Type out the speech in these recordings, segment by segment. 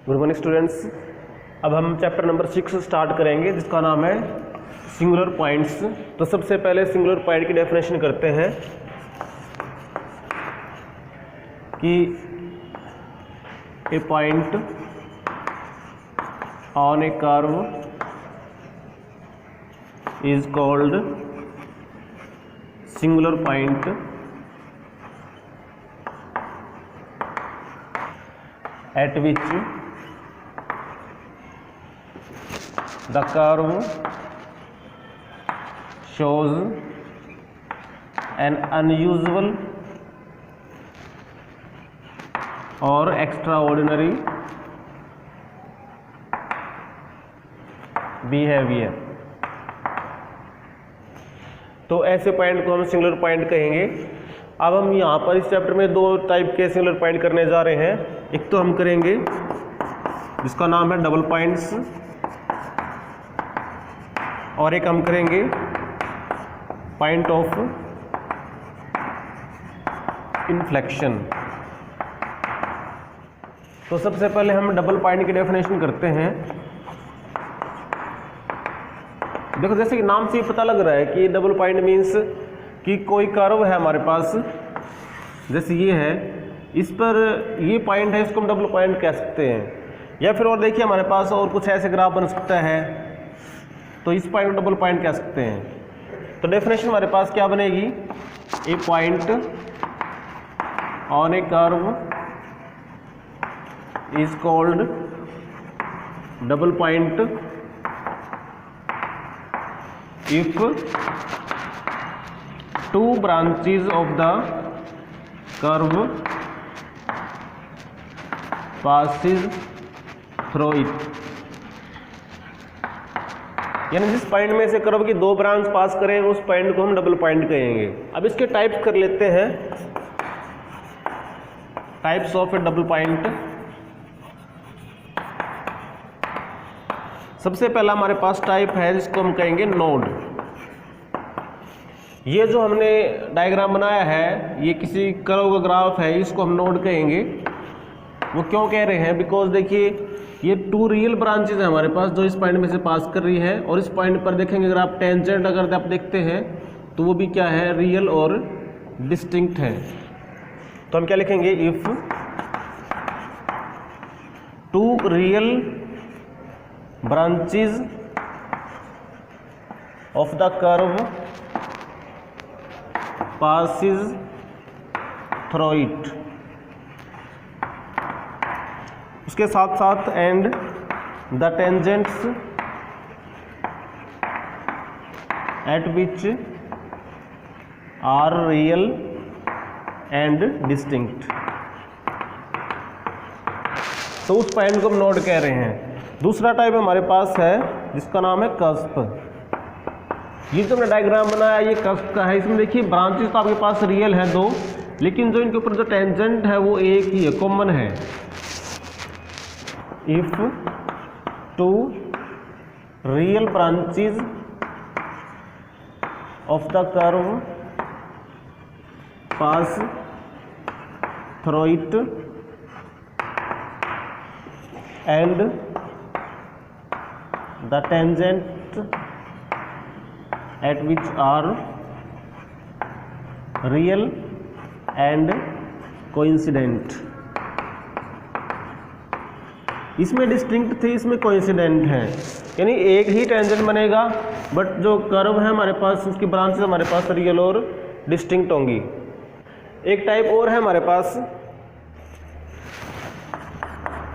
Good morning students. अब हम chapter number 6 start करेंगे जिसका नाम है सिंगुलर पॉइंट्स। तो सबसे पहले सिंगुलर पॉइंट की डेफिनेशन करते हैं कि a point on a curve is called singular point at which the curve shows an unusual or extraordinary behavior। तो ऐसे पॉइंट को हम सिंगुलर पॉइंट कहेंगे। अब हम यहाँ पर इस चैप्टर में दो टाइप के सिंगुलर पॉइंट करने जा रहे हैं। एक तो हम करेंगे जिसका नाम है डबल पॉइंट्स, और एक हम करेंगे पॉइंट ऑफ इन्फ्लेक्शन। तो सबसे पहले हम डबल पॉइंट की डेफिनेशन करते हैं। देखो, जैसे कि नाम से ही पता लग रहा है कि डबल पॉइंट मीन्स कि कोई कर्व है हमारे पास, जैसे ये है, इस पर ये पॉइंट है, इसको हम डबल पॉइंट कह सकते हैं। या फिर और देखिए हमारे पास और कुछ ऐसे ग्राफ बन सकता है, तो इस पॉइंट को डबल पॉइंट कह सकते हैं। तो डेफिनेशन हमारे पास क्या बनेगी? A point on a curve is called double point if two branches of the curve passes through it। यानी जिस पॉइंट में से कर्व की दो ब्रांच पास करें उस पॉइंट को हम डबल पॉइंट कहेंगे। अब इसके टाइप्स कर लेते हैं, types of A double point. सबसे पहला हमारे पास टाइप है जिसको हम कहेंगे नोड। ये जो हमने डायग्राम बनाया है ये किसी कर्व का ग्राफ है, इसको हम नोड कहेंगे। वो क्यों कह रहे हैं? बिकॉज देखिए ये टू रियल ब्रांचेज है हमारे पास जो इस पॉइंट में से पास कर रही है, और इस पॉइंट पर देखेंगे अगर आप टेंजेंट अगर आप देखते हैं तो वो भी क्या है, रियल और डिस्टिंक्ट है। तो हम क्या लिखेंगे? If two real branches of the curve passes through it। उसके साथ साथ and the tangents at which are real and distinct. तो उस पॉइंट को हम नोड कह रहे हैं। दूसरा टाइप हमारे पास है जिसका नाम है कस्प। ये जो हमने डायग्राम बनाया ये कस्प का है। इसमें देखिए ब्रांचेस तो आपके पास रियल है दो, लेकिन जो इनके ऊपर जो टेंजेंट है वो एक ही है, कॉमन है। If two real branches of the curve pass through it and the tangent at which are real and coincident। इसमें डिस्टिंक्ट थे, इसमें कोइंसिडेंट है, यानी एक ही टेंजेंट बनेगा बट जो कर्व है हमारे पास उसकी ब्रांचेस हमारे पास रियल और डिस्टिंक्ट होंगी। एक टाइप और है हमारे पास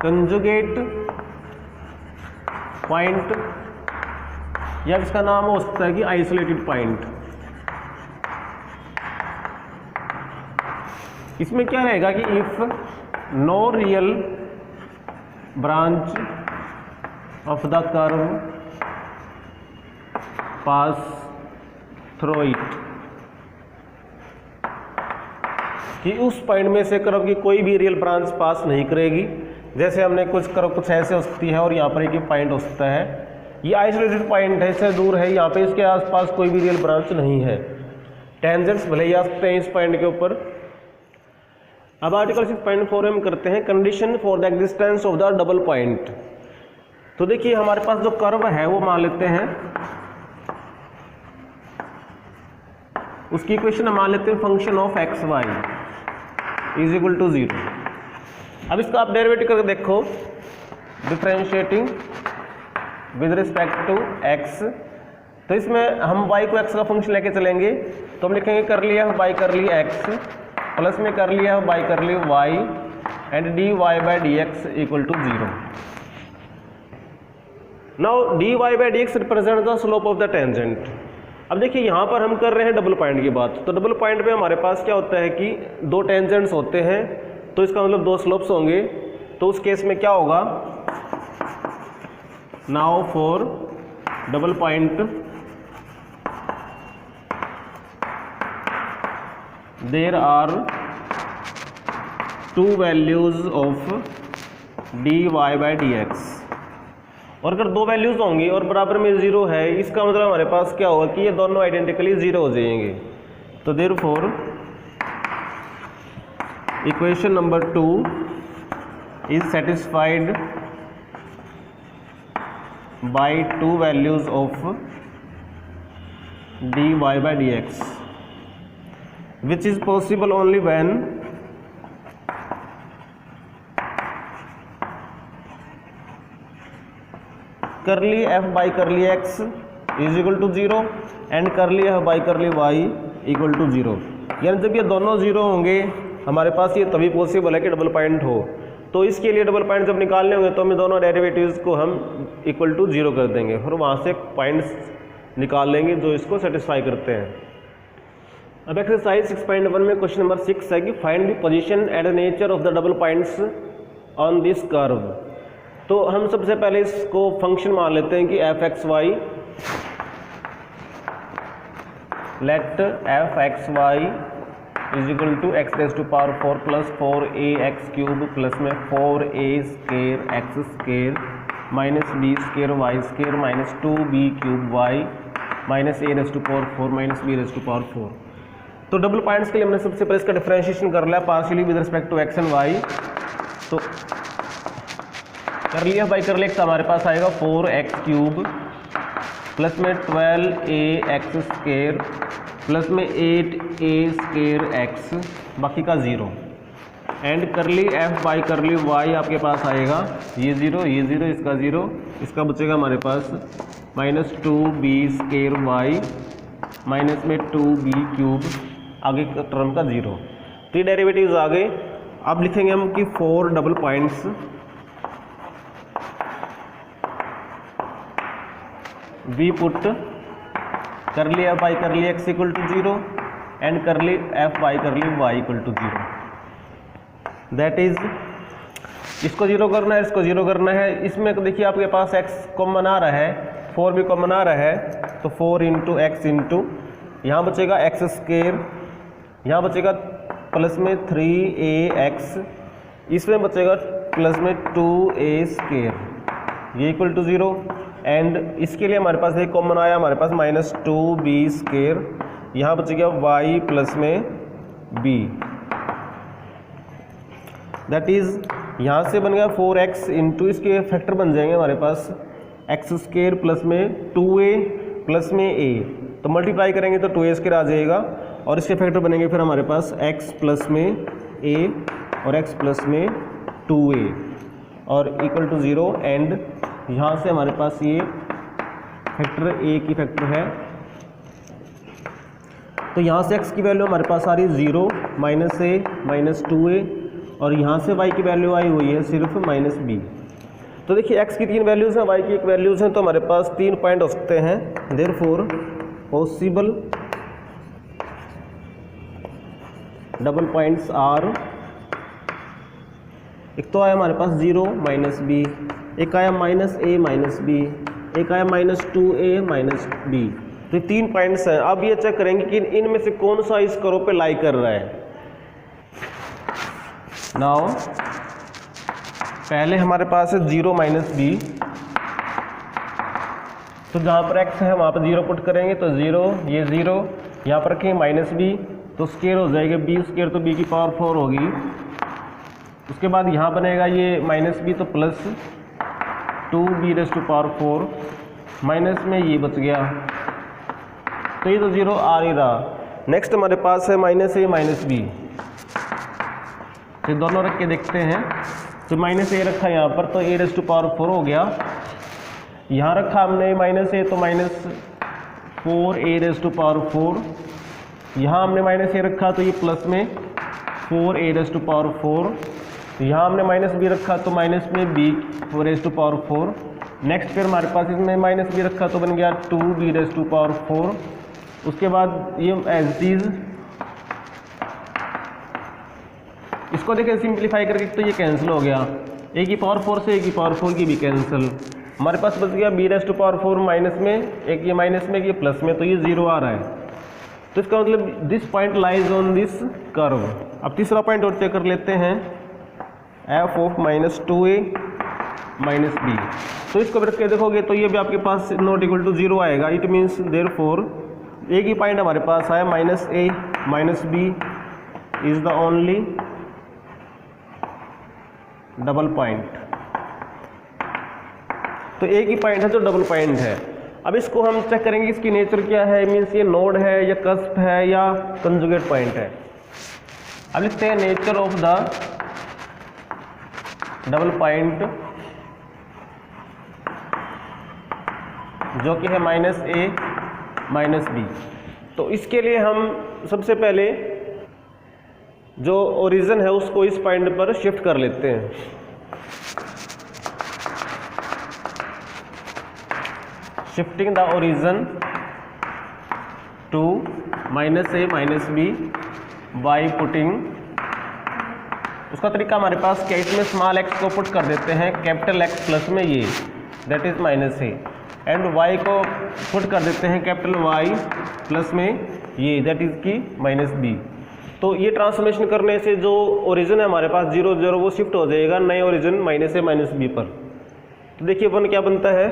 कंजुगेट पॉइंट, या इसका नाम हो सकता है कि आइसोलेटेड पॉइंट। इसमें क्या रहेगा कि if no real branch of the curve pass through it, कि उस पॉइंट में से कर्व की कोई भी रियल ब्रांच पास नहीं करेगी। जैसे हमने कुछ कर्व कुछ ऐसे हो सकती है और यहाँ पर एक पॉइंट हो सकता है, ये आइसोलेटेड पॉइंट है, इससे दूर है, यहाँ पे इसके आसपास कोई भी रियल ब्रांच नहीं है। टेंजेंट्स भले ही आ सकते हैं इस पॉइंट के ऊपर, अब आर्टिकल 6.4 में करते हैं condition for the existence of the double point. तो देखिए हमारे पास जो कर्व है वो मान लेते हैं, उसकी इक्वेशन हम मान लेते हैं function of X Y is equal to 0। अब इसका आप डेरिवेटिव करके देखो, differentiating with respect to X. तो इसमें हम y को x का फंक्शन लेके चलेंगे, तो हम लिखेंगे कर लिया बाई कर ली x प्लस में कर लिया बाई कर ली y and dy by D X equal to 0। Now dy by D X represent the slope of the tangent. अब देखिए यहाँ पर हम कर रहे हैं डबल पॉइंट की बात। तो डबल पॉइंट पे हमारे पास क्या होता है कि दो टेंजेंट्स होते हैं, तो इसका मतलब दो स्लोप्स होंगे। तो उस केस में क्या होगा, now for double point there are two values of dy by D X. और अगर दो वैल्यूज होंगी और बराबर में 0 है, इसका मतलब हमारे पास क्या होगा कि ये दोनों आइडेंटिकली 0 हो जाएंगे। तो therefore equation number 2 is satisfied by two values of dy by D X which is possible only when curly F by करली X is equal to 0 and करली एफ बाई करली वाई इक्वल टू 0। यानी जब ये दोनों 0 होंगे हमारे पास, ये तभी पॉसिबल है कि डबल पॉइंट हो। तो इसके लिए डबल पॉइंट जब निकालने होंगे तो हम दोनों डेरिवेटिव्स को हम इक्वल टू 0 कर देंगे, फिर वहाँ से पॉइंट्स निकाल लेंगे जो इसको सेटिस्फाई करते हैं। अब एक्सरसाइज 6.1 में क्वेश्चन नंबर 6 है कि find the position and nature of the double points on this curve. तो हम सबसे पहले इसको फंक्शन मान लेते हैं कि F X Y, let F X Y is equal to X raise to power 4 plus 4ax cube plus में 4a square X square minus b square Y square minus 2b cube Y minus a raise to power 4 minus b raise to power 4। तो double points के लिए हमने सबसे पहले इसका differentiation कर लिया partially with respect to X and Y. तो कर लिया बाई कर लिया, हमारे पास आएगा 4x क्यूब प्लस में 12ax स्केयर प्लस में 8a स्केयर x बाकी का 0 एंड करली f बाई करली y आपके पास आएगा ये 0 इसका 0, इसका बचेगा हमारे पास minus 2b square y minus में 2b क्यूब आगे का टर्म का 0। तो ये डेरिवेटिव्स आ गए। अब लिखेंगे हम कि 4 डबल पॉइंट्स वी पुट करली एफ बाई करली एक्स इक्वल टू 0 एंड करली एफ बाई करली Y equal to 0। That is इसको 0 करना है, इसको 0 करना है। इसमें देखिए आपके पास x कॉमन आ रहा है, 4 भी कॉमन आ रहा है, तो 4 इंटू एक्स इंटू यहाँ बचेगा एक्स स्केयर, यहाँ बचेगा प्लस में 3ax, इसमें बचेगा प्लस में 2a स्केयर, ये इक्वल टू 0 एंड इसके लिए हमारे पास एक कॉमन आया, हमारे पास माइनस 2b स्केयर, यहाँ बचेगा y प्लस में b। दैट इज यहाँ से बन गया 4x इंटू इसके फैक्टर बन जाएंगे हमारे पास एक्स स्केयर प्लस में 2a प्लस में a, तो मल्टीप्लाई करेंगे तो 2a स्केयर आ जाएगा और इसके फैक्टर बनेंगे फिर हमारे पास x प्लस में a और x प्लस में 2a और इक्वल टू 0 एंड यहाँ से हमारे पास ये फैक्टर a की फैक्टर है, तो यहाँ से x की वैल्यू हमारे पास आ रही है 0 माइनस a माइनस 2a और यहाँ से y की वैल्यू आई हुई है सिर्फ माइनस b। तो देखिए x की 3 वैल्यूज़ हैं, y की 1 वैल्यूज़ हैं, तो हमारे पास 3 पॉइंट हो सकते हैं। Therefore possible double points are, एक तो आया हमारे पास 0 माइनस b, एक आया माइनस a माइनस b, एक आया माइनस 2a माइनस b। तो ये 3 पॉइंट्स हैं। अब ये चेक करेंगे कि इनमें से कौन सा इस कर्व पे लाई कर रहा है। नाउ पहले हमारे पास है 0 माइनस b, तो जहाँ पर x है वहाँ पर 0 पुट करेंगे तो 0, ये 0, यहाँ पर रखेंगे माइनस b, तो स्केयर हो जाएगा बी स्केयर, तो बी की पावर 4 होगी। उसके बाद यहाँ बनेगा ये माइनस बी, तो plus 2b raise to power 4, minus में ये बच गया, तो ये तो 0 आ नहीं रहा। नेक्स्ट हमारे पास है माइनस ए माइनस बी, तो दोनों रख के देखते हैं। तो माइनस ए रखा यहाँ पर, तो a रेज़ टू पावर 4 हो गया। यहाँ रखा हमने माइनस ए, तो minus 4a raise to power 4। यहाँ हमने माइनस ए रखा, तो ये प्लस में 4a रेज़ टू पावर 4। यहाँ हमने माइनस बी रखा, तो माइनस में b raise to power 4। Next फिर हमारे पास इसमें माइनस बी रखा, तो बन गया 2b रेज़ टू पावर 4। उसके बाद ये एज इट इज, इसको देखें सिंप्लीफाई करके, तो ये कैंसिल हो गया, a की पावर 4 से a की पावर 4 की भी कैंसिल। हमारे पास बच गया b raise to power 4 minus में, एक ये माइनस में, एक ये प्लस में, तो ये 0 आ रहा है। तो इसका मतलब this point lies on this curve. अब तीसरा पॉइंट और चेक कर लेते हैं, f of minus 2a minus B. तो इसको रख के देखोगे तो ये भी आपके पास नॉट इक्वल टू 0 आएगा। इट मीन्स देयरफॉर एक ही पॉइंट हमारे पास आया, minus A minus B is the only double point. तो एक ही पॉइंट है जो डबल पॉइंट है। अब इसको हम चेक करेंगे इसकी नेचर क्या है, मीन्स ये नोड है या कस्प है या कंजुगेट पॉइंट है। अब लिखते हैं nature of the double point, जो कि है माइनस ए माइनस बी। तो इसके लिए हम सबसे पहले जो ओरिजिन है उसको इस पॉइंट पर शिफ्ट कर लेते हैं। Shifting the origin to minus A minus B by putting, उसका तरीका हमारे पास क्या, इसमें स्मॉल एक्स को पुट कर देते हैं कैपिटल एक्स प्लस में ये, that is minus A, and Y को पुट कर देते हैं कैपिटल वाई प्लस में ये, दैट इज की माइनस बी। तो ये ट्रांसफॉर्मेशन करने से जो ओरिजिन है हमारे पास 0 0 वो शिफ्ट हो जाएगा नए origin minus A minus B पर। तो देखिए अपन क्या बनता है,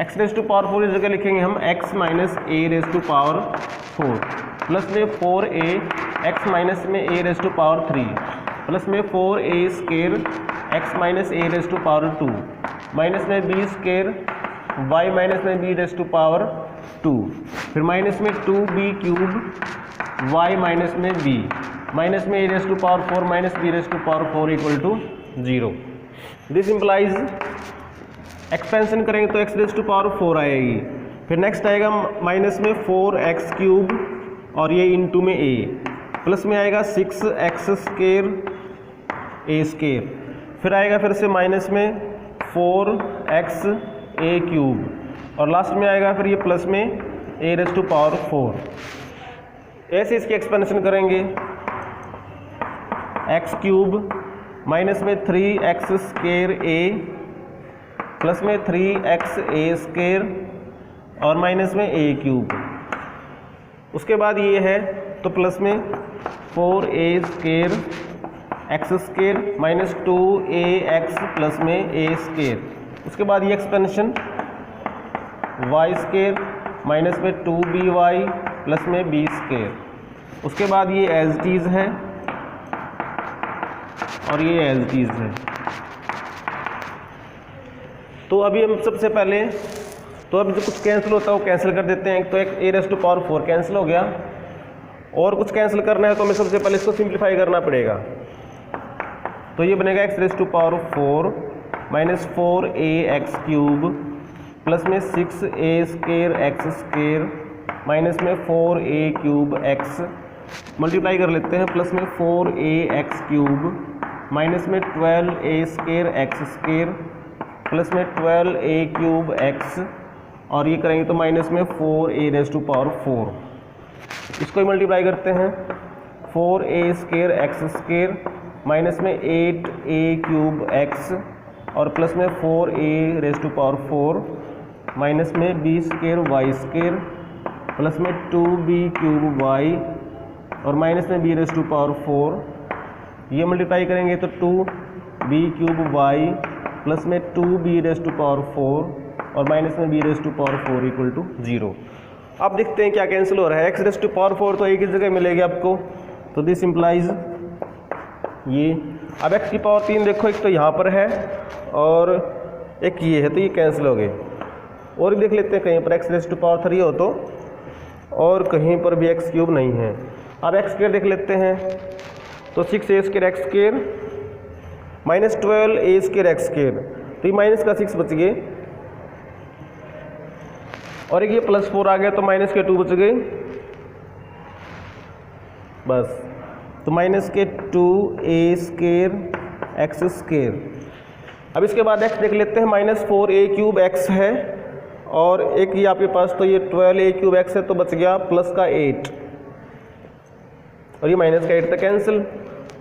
एक्स रेज़ टू पावर 4 इस जगह लिखेंगे हम x minus A raise to power 4 plus में 4a x माइनस में a raise to power 3 plus में 4a square x minus a raise to power 2 minus में b स्केयर y माइनस में b raise to power 2, फिर minus में 2b cube y minus में b minus में a raise to power 4 minus b raise to power 4 equal to 0। This implies expansion करेंगे तो x raise to power 4 आएगी, फिर next आएगा माइनस में 4x क्यूब और ये इंटू में a, प्लस में आएगा 6x स्केयर a स्केयर, फिर आएगा फिर से माइनस में 4x a क्यूब और लास्ट में आएगा फिर ये प्लस में a रेज़ टू पावर 4। ऐसे इसकी एक्सपेंशन करेंगे, x क्यूब माइनस में 3x स्केयर a प्लस में 3x a स्केयर और माइनस में a क्यूब, उसके बाद ये है तो प्लस में 4a square x square minus 2ax plus में a स्केयर, उसके बाद ये एक्सपेंशन y स्केयर माइनस में 2by प्लस में b स्केयर, उसके बाद ये एज इट इज है और ये एज इट इज है। तो अभी हम सबसे पहले तो अब जो कुछ कैंसिल होता है वो कैंसिल कर देते हैं। तो एक a raise to power 4 cancel हो गया, और कुछ कैंसिल करना है तो हमें सबसे पहले इसको सिंप्लीफाई करना पड़ेगा। तो ये बनेगा x raise to power 4 minus 4ax cube plus में 6a square x square minus में 4a क्यूब x, मल्टीप्लाई कर लेते हैं, प्लस में 4ax क्यूब माइनस में 12a square x square plus में 12a क्यूब x और ये करेंगे तो माइनस में 4a रेज़ टू पावर 4, इसको ही मल्टीप्लाई करते हैं, 4a square x square minus में 8a क्यूब x और प्लस में 4a raise to power 4 minus में b square y square plus में 2b क्यूब y और माइनस में b रेज़ टू पावर 4, ये मल्टीप्लाई करेंगे तो 2b क्यूब y प्लस में 2b रेज़ टू पावर 4 और माइनस में b raise to power 4 equal to 0। अब देखते हैं क्या कैंसिल हो रहा है। x⁴ तो एक ही जगह मिलेगी आपको, तो दिस इम्प्लाइज ये। अब x⁴ देखो, एक तो यहाँ पर है और एक ये है, तो ये कैंसिल हो गए। और देख लेते हैं कहीं पर x⁴ हो तो, और कहीं पर भी x³ नहीं है। अब x² देख लेते हैं, तो 6a² x² minus 12a² x², तो ये माइनस का 6 बच गए, और एक ये +4 आ गया तो माइनस के 2 बच गए बस। तो माइनस के 2a² x²। अब इसके बाद x देख लेते हैं, -4a³ x है, और एक ये आपके पास तो ये 12a³ x है, तो बच गया प्लस का 8, और ये माइनस का 8 तक कैंसिल।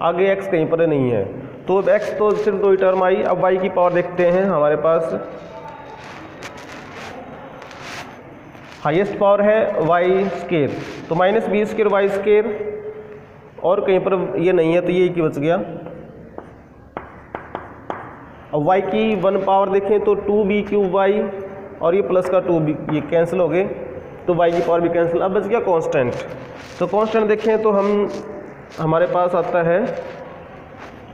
आगे x कहीं पर नहीं है, तो x तो सिर्फ 2 ही टर्म आई। अब y की पावर देखते हैं, हमारे पास हाईएस्ट पावर है y², तो -b² y², और कहीं पर ये नहीं है, तो ये की बच गया। अब y की 1 पावर देखें तो 2b³ y, और ये प्लस का 2b, ये कैंसिल हो गए, तो y की पावर भी कैंसिल। अब बच गया कांस्टेंट। तो कांस्टेंट देखें तो हमारे पास आता है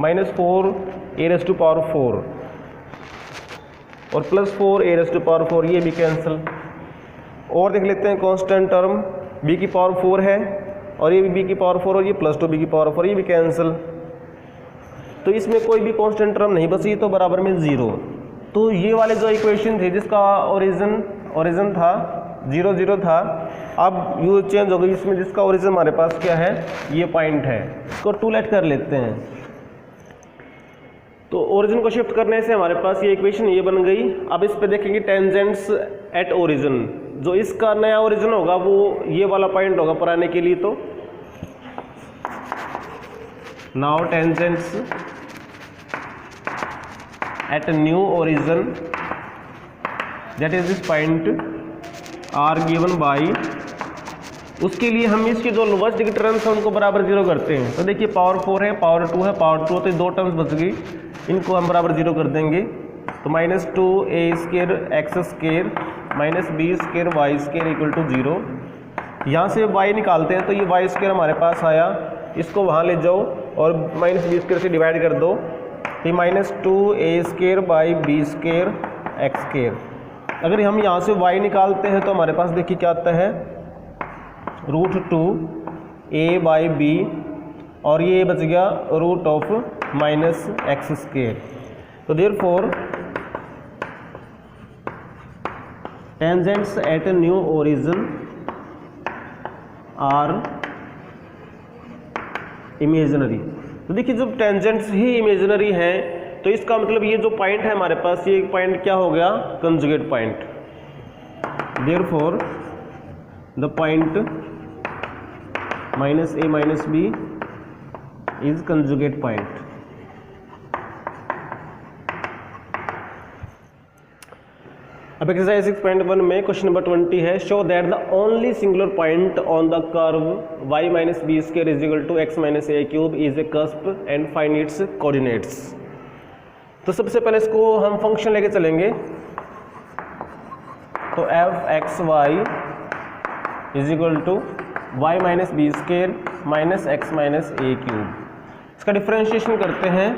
-4a⁴ और +4a⁴, ये भी कैंसिल। और देख लेते हैं कांस्टेंट टर्म, b⁴ है, और ये भी b⁴ और ये +2b⁴, ये भी कैंसिल। तो इसमें कोई भी कांस्टेंट टर्म नहीं बची, तो बराबर में 0। तो ये वाले जो इक्वेशन थे जिसका ओरिजिन था 0 0 था, अब यू चेंज हो गई, इसमें जिसका ओरिजिन हमारे पास क्या है, ये पॉइंट है। इसको 2 लेट कर लेते हैं, तो ओरिजिन को शिफ्ट करने से हमारे पास ये इक्वेशन ये बन गई। अब इस पे देखेंगे टेंजेंट्स एट ओरिजिन, जो इसका नया ओरिजिन होगा वो ये वाला पॉइंट होगा पुराने के लिए। तो now tangents at new origin, that is this point, are given by, उसके लिए हम इसकी जो लोवेस्ट डिग्री टर्म्स हैं उनको बराबर 0 करते हैं। तो देखिए पावर 4 है, पावर 2 है, पावर 2, तो 2 टर्म्स बच गई, इनको हम बराबर 0 कर देंगे। तो -2a² x² -b² y² = 0। यहाँ से y निकालते हैं, तो ये y² हमारे पास आया, इसको वहाँ ले जाओ और -b² से डिवाइड कर दो, ये -2a² b² x²। अगर हम यहाँ से y निकालते हैं तो हमारे पास देखिए क्या आता है, √2a/b, और ये बच गया √−x²। तो therefore tangents at new origin are imaginary. तो देखिए जब टेंजेंट्स ही इमेजिनरी हैं, तो इसका मतलब ये जो पॉइंट है हमारे पास, ये पॉइंट क्या हो गया, conjugate point. Therefore the point -a - b is conjugate point. अब एक्सरसाइज 6.1 में क्वेश्चन नंबर 20 है, show that the only singular point on the curve y - b² = x - a³ is a cusp and find its coordinates. तो सबसे पहले इसको हम function लेके चलेंगे, तो f(x, y) = y - b² - x - a³। इसका डिफरेंशिएशन करते हैं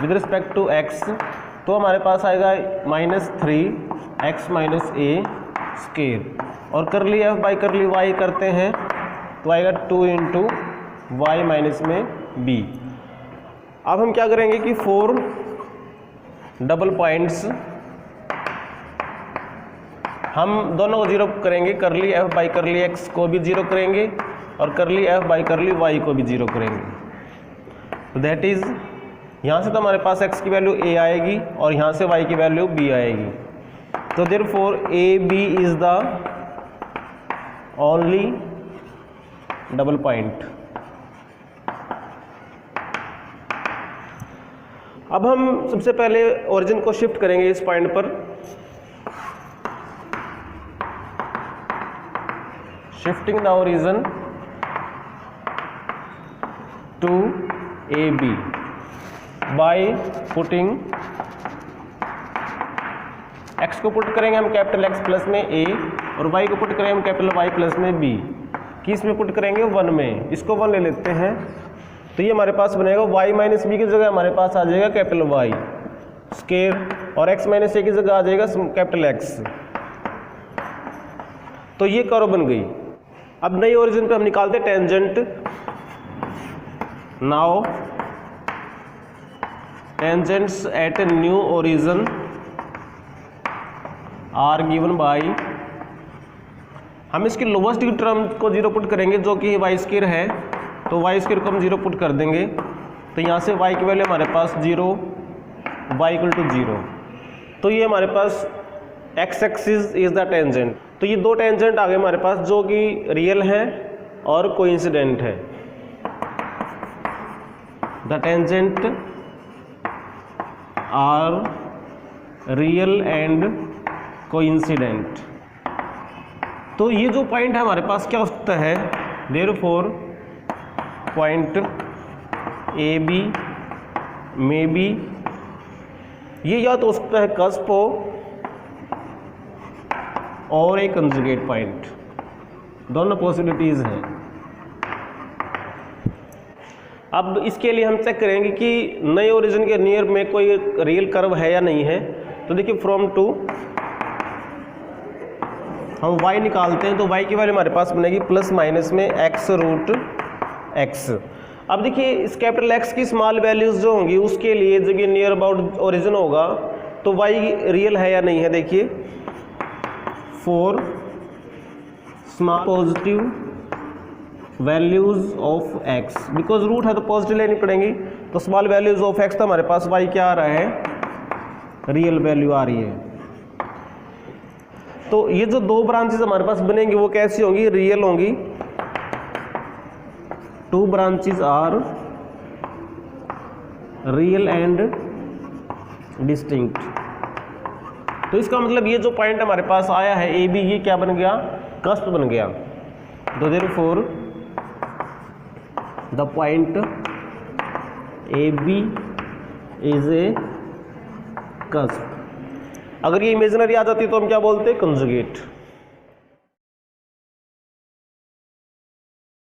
विद रिस्पेक्ट टू x, तो हमारे पास आएगा -3x - a², और करली f बाई करली y करते हैं तो आएगा 2 × y - b। अब हम क्या करेंगे कि 4 डबल पॉइंट्स हम दोनों को 0 करेंगे, करली f बाई करली x को भी 0 करेंगे, और करली f बाई करली y को भी 0 करेंगे। तो दैट इज, यहाँ से तो हमारे पास x की वैल्यू a आएगी, और यहाँ से y की वैल्यू b आएगी। तो therefore AB is the only double point. अब हम सबसे पहले ओरिजिन को शिफ्ट करेंगे इस पॉइंट पर, shifting the origin to AB by putting x को पुट करेंगे हम कैपिटल X प्लस में a, और y को पुट करेंगे हम कैपिटल Y प्लस में b, किस में पुट करेंगे 1 में, इसको 1 ले लेते हैं तो ये हमारे पास बनेगा y माइनस बी की जगह हमारे पास आ जाएगा कैपिटल Y स्केयर और x माइनस ए की जगह आ जाएगा कैपिटल X। तो ये कर्व बन गई। अब नई ओरिजिन पे हम निकालते हैं tangent. Now tangents at a new origin are given by, हम इसकी लोवेस्ट की टर्म को 0 पुट करेंगे जो कि वाई स्क्वायर है, तो वाई स्क्वायर को हम 0 पुट कर देंगे। तो यहाँ से y की वैल्यू हमारे पास 0, y इक्वल टू 0। तो ये हमारे पास x axis is the tangent. तो ये दो टेंजेंट आ गए हमारे पास जो कि रियल है और कोइंसिडेंट है। The tangent are real and coincident. तो ये जो पॉइंट है हमारे पास क्या हो सकता है, देयरफॉर पॉइंट ए बी में बी, ये या तो हो सकता है कस्प हो और एक कंजुगेट पॉइंट, दोनों पॉसिबिलिटीज हैं। अब इसके लिए हम चेक करेंगे कि नए ओरिजिन के नियर में कोई रियल कर्व है या नहीं है। तो देखिए फ्रॉम टू हम y निकालते हैं, तो y की वैल्यू हमारे पास बनेगी प्लस माइनस में x रूट x। अब देखिए इस कैपिटल X की स्मॉल वैल्यूज जो होंगी उसके लिए जब ये नियर अबाउट ओरिजिन होगा तो y रियल है या नहीं है। देखिए for small positive values of x, because root है तो पॉजिटिव लेनी पड़ेंगी, तो स्मॉल वैल्यूज ऑफ x तो हमारे पास y क्या आ रहा है, रियल वैल्यू आ रही है। तो ये जो दो ब्रांचेस हमारे पास बनेंगी वो कैसी होंगी, रियल होंगी। Two branches are real and distinct. तो इसका मतलब ये जो पॉइंट हमारे पास आया है ए बी, ये क्या बन गया, कस्प बन गया। तो therefore the point A B is a cusp. अगर ये इमेजिनरी आ जाती है तो हम क्या बोलते हैं, कंजुगेट।